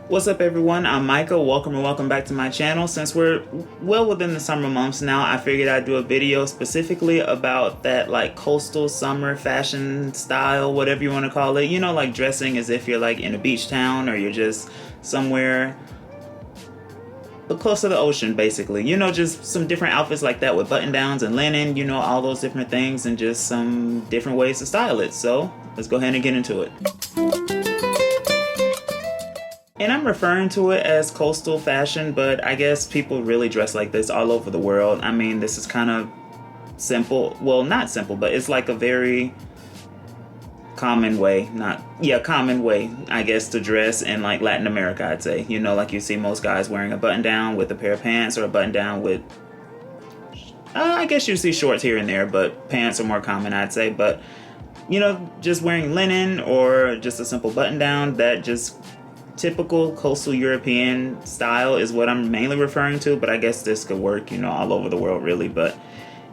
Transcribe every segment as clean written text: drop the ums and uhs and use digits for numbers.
What's up everyone, I'm Micah. Welcome and welcome back to my channel. Since we're well within the summer months now, I figured I'd do a video specifically about that like coastal summer fashion style, whatever you want to call it. You know, like dressing as if you're like in a beach town or you're just somewhere close to the ocean basically. You know, just some different outfits like that with button downs and linen, you know, all those different things and just some different ways to style it. So let's go ahead and get into it. And I'm referring to it as coastal fashion, but I guess people really dress like this all over the world. I mean, this is kind of simple. Well, not simple, but it's like a very common way, common way, I guess, to dress in like Latin America, I'd say. You know, like you see most guys wearing a button down with a pair of pants or a button down with, I guess you see shorts here and there, but pants are more common, I'd say. But, you know, just wearing linen or just a simple button down, that just typical coastal European style is what I'm mainly referring to, but I guess this could work, you know, all over the world really. But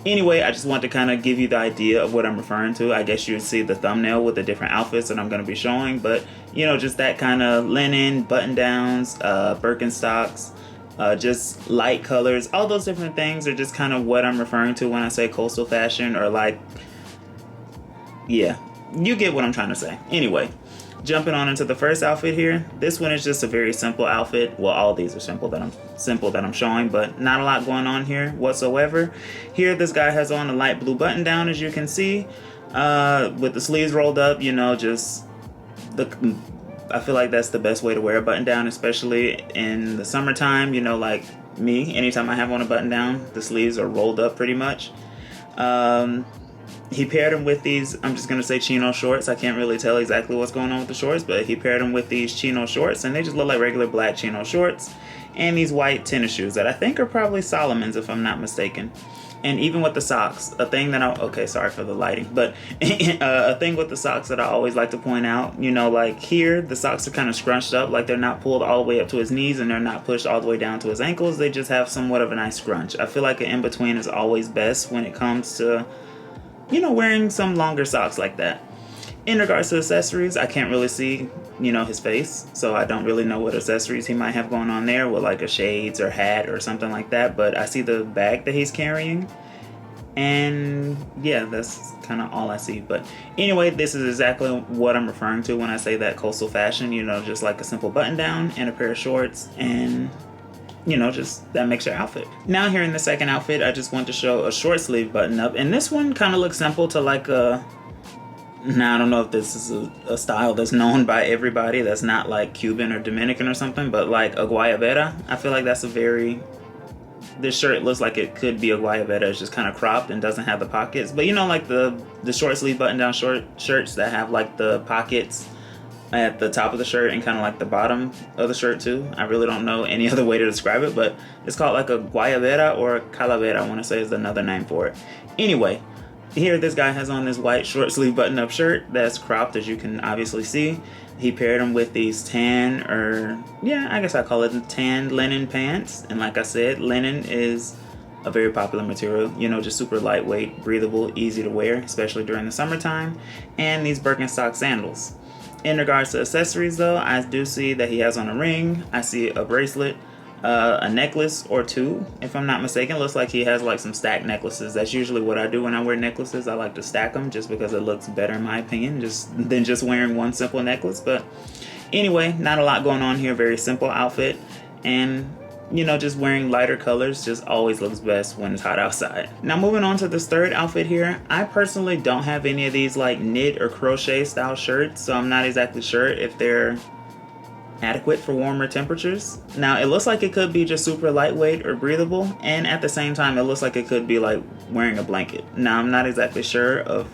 anyway, I just want to kind of give you the idea of what I'm referring to. I guess you would see the thumbnail with the different outfits that I'm going to be showing, but you know, just that kind of linen, button downs, Birkenstocks, just light colors, all those different things are just kind of what I'm referring to when I say coastal fashion, or like, yeah, you get what I'm trying to say. Anyway, jumping on into the first outfit here. This one is just a very simple outfit. Well, all these are simple that I'm showing, but not a lot going on here whatsoever. Here, this guy has on a light blue button down, as you can see, with the sleeves rolled up. You know, I feel like that's the best way to wear a button down, especially in the summertime. You know, like me, anytime I have on a button down, the sleeves are rolled up pretty much. He paired them with these, I'm just going to say chino shorts. I can't really tell exactly what's going on with the shorts, but he paired them with these chino shorts, and they just look like regular black chino shorts, and these white tennis shoes that I think are probably Solomon's if I'm not mistaken. And even with the socks, a thing that okay, sorry for the lighting, but a thing with the socks that I always like to point out, you know, like here, the socks are kind of scrunched up, like they're not pulled all the way up to his knees and they're not pushed all the way down to his ankles. They just have somewhat of a nice scrunch. I feel like an in-between is always best when it comes to, you know, wearing some longer socks like that. In regards to accessories, I can't really see, you know, his face, so I don't really know what accessories he might have going on there with like a shades or hat or something like that, but I see the bag that he's carrying, and yeah, that's kind of all I see. But anyway, this is exactly what I'm referring to when I say that coastal fashion, you know, just like a simple button down and a pair of shorts, and you know, just that makes your outfit. Now here in the second outfit, I just want to show a short sleeve button up, and this one kind of looks simple to like a, now I don't know if this is a style that's known by everybody, that's not like Cuban or Dominican or something, but like a guayabera. I feel like that's this shirt looks like it could be a guayabera. It's just kind of cropped and doesn't have the pockets, but you know, like the short sleeve button down shirts that have like the pockets at the top of the shirt and kind of like the bottom of the shirt too. I really don't know any other way to describe it, but it's called like a guayabera or a calavera, I want to say is another name for it. Anyway, here this guy has on this white short sleeve button up shirt that's cropped, as you can obviously see. He paired them with these tan, or yeah, I guess I call it tan linen pants, and like I said, linen is a very popular material, you know, just super lightweight, breathable, easy to wear, especially during the summertime. And these Birkenstock sandals. In regards to accessories though, I do see that he has on a ring. I see a bracelet, a necklace or two, if I'm not mistaken. Looks like he has like some stacked necklaces. That's usually what I do when I wear necklaces. I like to stack them just because it looks better in my opinion, than just wearing one simple necklace. But anyway, not a lot going on here. Very simple outfit, and you know, just wearing lighter colors just always looks best when it's hot outside. Now moving on to this third outfit here, I personally don't have any of these like knit or crochet style shirts, so I'm not exactly sure if they're adequate for warmer temperatures. Now it looks like it could be just super lightweight or breathable, and at the same time it looks like it could be like wearing a blanket. Now I'm not exactly sure of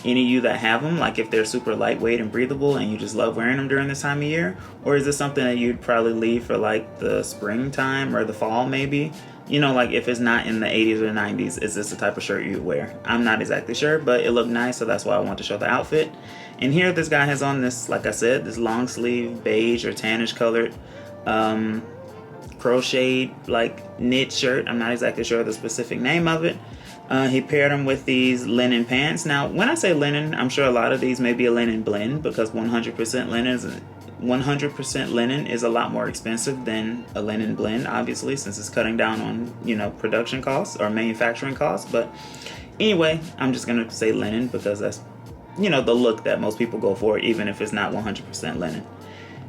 any of you that have them, like if they're super lightweight and breathable and you just love wearing them during this time of year, or is this something that you'd probably leave for like the springtime or the fall maybe? You know, like if it's not in the 80s or 90s, is this the type of shirt you'd wear? I'm not exactly sure, but it looked nice, so that's why I want to show the outfit. And here this guy has on this, like I said, this long sleeve beige or tannish colored crocheted like knit shirt. I'm not exactly sure the specific name of it. He paired them with these linen pants. Now, when I say linen, I'm sure a lot of these may be a linen blend, because 100% linen 100% linen is a lot more expensive than a linen blend, obviously, since it's cutting down on, you know, production costs or manufacturing costs. But anyway, I'm just gonna say linen because that's, you know, the look that most people go for, even if it's not 100% linen.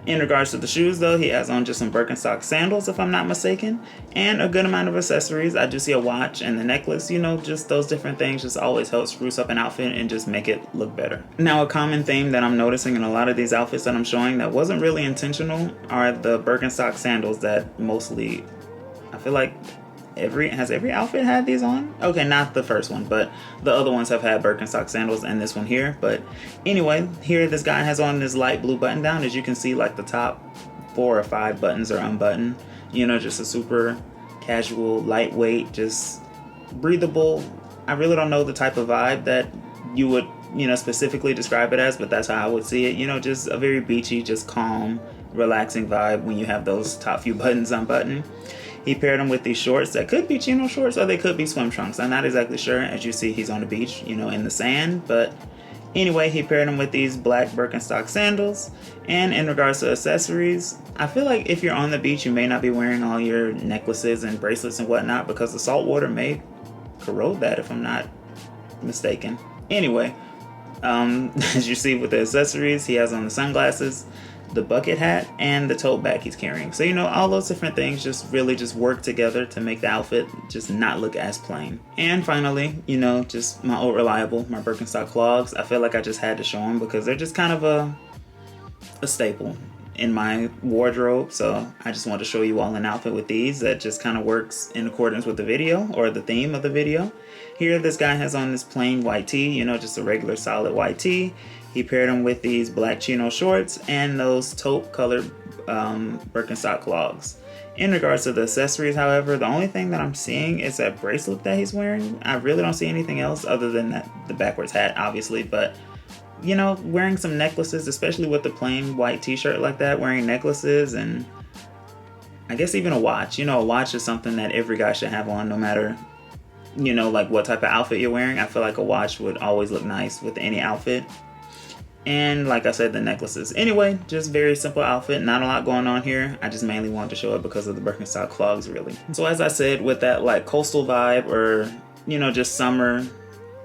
In regards to the shoes, though, he has on just some Birkenstock sandals, if I'm not mistaken, and a good amount of accessories. I do see a watch and the necklace, you know, just those different things just always help spruce up an outfit and just make it look better. Now, a common theme that I'm noticing in a lot of these outfits that I'm showing that wasn't really intentional are the Birkenstock sandals that mostly, I feel like, has every outfit had these on? Okay, not the first one, but the other ones have had Birkenstock sandals and this one here. But anyway, here this guy has on this light blue button down. As you can see, like the top 4 or 5 buttons are unbuttoned. You know, just a super casual, lightweight, just breathable. I really don't know the type of vibe that you would, you know, specifically describe it as, but that's how I would see it. You know, just a very beachy, just calm, relaxing vibe when you have those top few buttons unbuttoned. He paired them with these shorts that could be chino shorts or they could be swim trunks. I'm not exactly sure. As you see, he's on the beach, you know, in the sand. But anyway, he paired them with these black Birkenstock sandals. And in regards to accessories, I feel like if you're on the beach, you may not be wearing all your necklaces and bracelets and whatnot because the salt water may corrode that, if I'm not mistaken. Anyway, as you see with the accessories, he has on the sunglasses, the bucket hat, and the tote bag he's carrying. So, you know, all those different things just really just work together to make the outfit just not look as plain. And finally, you know, just my old reliable, my Birkenstock clogs. I feel like I just had to show them because they're just kind of a staple in my wardrobe. So I just want to show you all an outfit with these that just kind of works in accordance with the video or the theme of the video. Here, this guy has on this plain white tee, you know, just a regular solid white tee. He paired them with these black chino shorts and those taupe colored Birkenstock clogs. In regards to the accessories, however, the only thing that I'm seeing is that bracelet that he's wearing. I really don't see anything else other than that, the backwards hat, obviously. But, you know, wearing some necklaces, especially with the plain white t-shirt like that, wearing necklaces and I guess even a watch. You know, a watch is something that every guy should have on no matter, you know, like what type of outfit you're wearing. I feel like a watch would always look nice with any outfit. And like I said, the necklaces. Anyway, just very simple outfit. Not a lot going on here. I just mainly wanted to show it because of the Birkenstock clogs, really. So as I said, with that like coastal vibe or, you know, just summer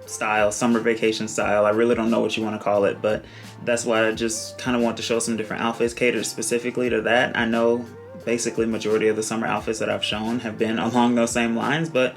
style, summer vacation style, I really don't know what you want to call it, but that's why I just kind of want to show some different outfits catered specifically to that. I know basically majority of the summer outfits that I've shown have been along those same lines, but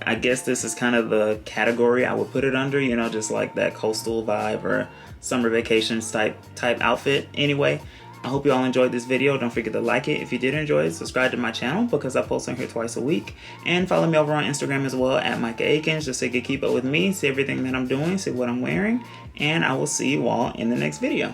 I guess this is kind of the category I would put it under, you know, just like that coastal vibe or summer vacations type outfit. Anyway, I hope you all enjoyed this video. Don't forget to like it. If you did enjoy it, subscribe to my channel because I post on here twice a week. And follow me over on Instagram as well at Micah Akins, just so you can keep up with me, see everything that I'm doing, see what I'm wearing. And I will see you all in the next video.